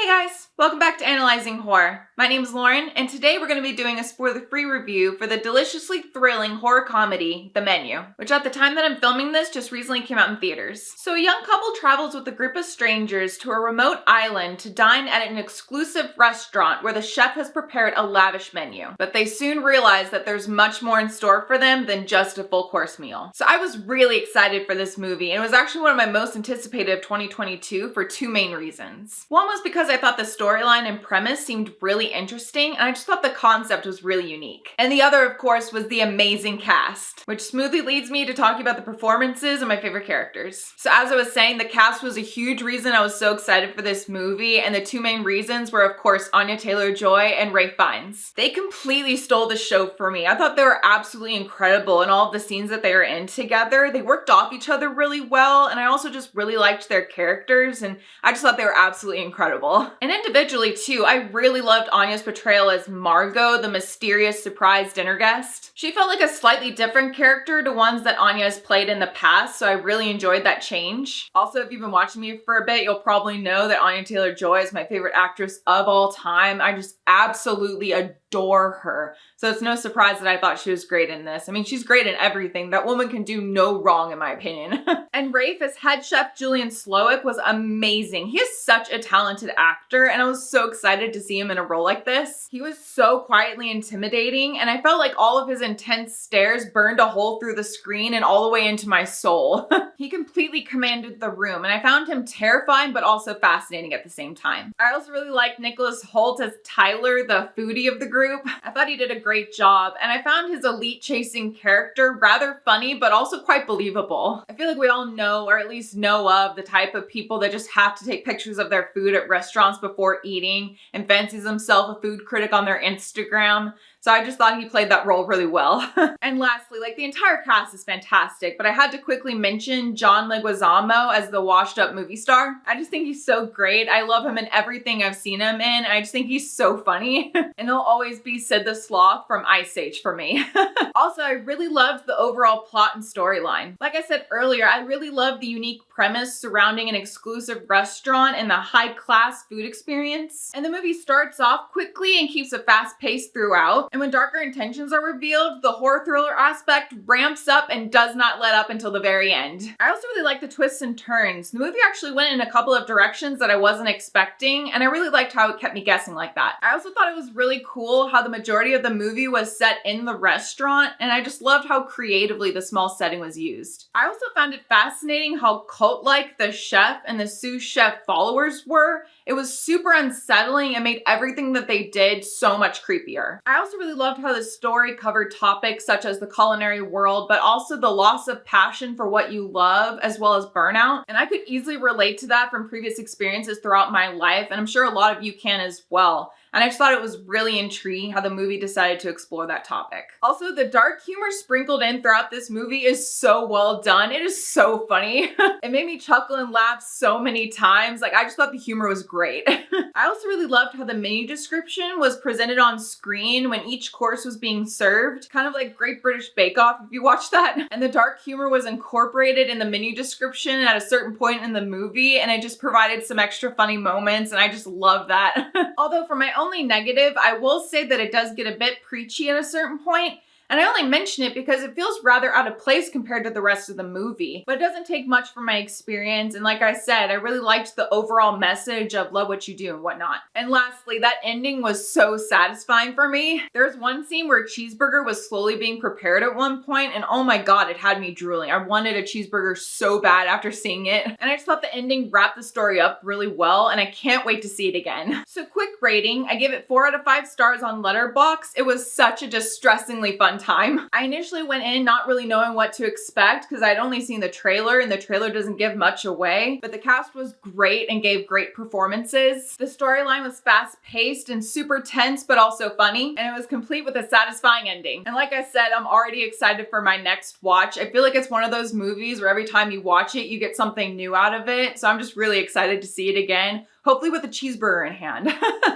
Hey guys, welcome back to Analyzing Horror. My name is Lauren, and today we're going to be doing a spoiler-free review for the deliciously thrilling horror comedy, The Menu, which at the time that I'm filming this just recently came out in theaters. So a young couple travels with a group of strangers to a remote island to dine at an exclusive restaurant where the chef has prepared a lavish menu. But they soon realize that there's much more in store for them than just a full-course meal. So I was really excited for this movie, and it was actually one of my most anticipated of 2022 for two main reasons. One was because I thought the storyline and premise seemed really interesting, and I just thought the concept was really unique. And the other, of course, was the amazing cast, which smoothly leads me to talking about the performances of my favorite characters. So as I was saying, the cast was a huge reason I was so excited for this movie, and the two main reasons were, of course, Anya Taylor-Joy and Ralph Fiennes. They completely stole the show for me. I thought they were absolutely incredible in all of the scenes that they were in together. They worked off each other really well, and I also just really liked their characters, and I just thought they were absolutely incredible. And individually too, I really loved Anya's portrayal as Margot, the mysterious surprise dinner guest. She felt like a slightly different character to ones that Anya has played in the past, so I really enjoyed that change. Also, if you've been watching me for a bit, you'll probably know that Anya Taylor-Joy is my favorite actress of all time. I just absolutely adore her. So it's no surprise that I thought she was great in this. I mean, she's great in everything. That woman can do no wrong, in my opinion. And Rafe as head chef Julian Slowik was amazing. He is such a talented actor, and I was so excited to see him in a role like this. He was so quietly intimidating, and I felt like all of his intense stares burned a hole through the screen and all the way into my soul. He completely commanded the room, and I found him terrifying but also fascinating at the same time. I also really liked Nicholas Hoult as Tyler, the foodie of the group. I thought he did a great job, and I found his elite chasing character rather funny but also quite believable. I feel like we all know, or at least know of, the type of people that just have to take pictures of their food at restaurants before eating and fancies himself a food critic on their Instagram. So I just thought he played that role really well. And lastly, like, the entire cast is fantastic, but I had to quickly mention John Leguizamo as the washed up movie star. I just think he's so great. I love him in everything I've seen him in. I just think he's so funny. And he'll always be Sid the Sloth from Ice Age for me. Also, I really loved the overall plot and storyline. Like I said earlier, I really loved the unique premise surrounding an exclusive restaurant and the high-class food experience. And the movie starts off quickly and keeps a fast pace throughout. And when darker intentions are revealed, the horror thriller aspect ramps up and does not let up until the very end. I also really like the twists and turns. The movie actually went in a couple of directions that I wasn't expecting, and I really liked how it kept me guessing like that. I also thought it was really cool how the majority of the movie was set in the restaurant, and I just loved how creatively the small setting was used. I also found it fascinating how cult-like the chef and the sous chef followers were. It was super unsettling and made everything that they did so much creepier. I also really loved how the story covered topics such as the culinary world, but also the loss of passion for what you love, as well as burnout. And I could easily relate to that from previous experiences throughout my life, and I'm sure a lot of you can as well. And I just thought it was really intriguing how the movie decided to explore that topic. Also, the dark humor sprinkled in throughout this movie is so well done. It is so funny. It made me chuckle and laugh so many times. Like, I just thought the humor was great. I also really loved how the menu description was presented on screen when each course was being served. Kind of like Great British Bake Off, if you watched that. And the dark humor was incorporated in the menu description at a certain point in the movie, and it just provided some extra funny moments, and I just love that. Although for my only negative, I will say that it does get a bit preachy at a certain point. And I only mention it because it feels rather out of place compared to the rest of the movie. But it doesn't take much from my experience, and like I said, I really liked the overall message of love what you do and whatnot. And lastly, that ending was so satisfying for me. There's one scene where a cheeseburger was slowly being prepared at one point, and oh my god, it had me drooling. I wanted a cheeseburger so bad after seeing it. And I just thought the ending wrapped the story up really well, and I can't wait to see it again. So quick rating, I give it 4 out of 5 stars on Letterboxd. It was such a distressingly fun time. I initially went in not really knowing what to expect because I'd only seen the trailer, and the trailer doesn't give much away, but the cast was great and gave great performances. The storyline was fast-paced and super tense but also funny, and it was complete with a satisfying ending. And like I said, I'm already excited for my next watch. I feel like it's one of those movies where every time you watch it, you get something new out of it, so I'm just really excited to see it again. Hopefully with a cheeseburger in hand.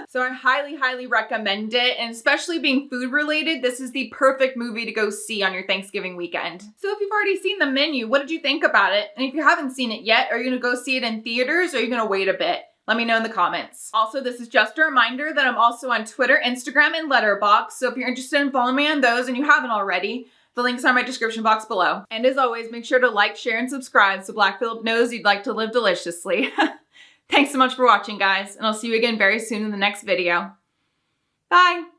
So I highly, highly recommend it. And especially being food related, this is the perfect movie to go see on your Thanksgiving weekend. So if you've already seen The Menu, what did you think about it? And if you haven't seen it yet, are you gonna go see it in theaters or are you gonna wait a bit? Let me know in the comments. Also, this is just a reminder that I'm also on Twitter, Instagram, and Letterboxd, so if you're interested in following me on those and you haven't already, the links are in my description box below. And as always, make sure to like, share, and subscribe so Black Phillip knows you'd like to live deliciously. Thanks so much for watching, guys, and I'll see you again very soon in the next video. Bye!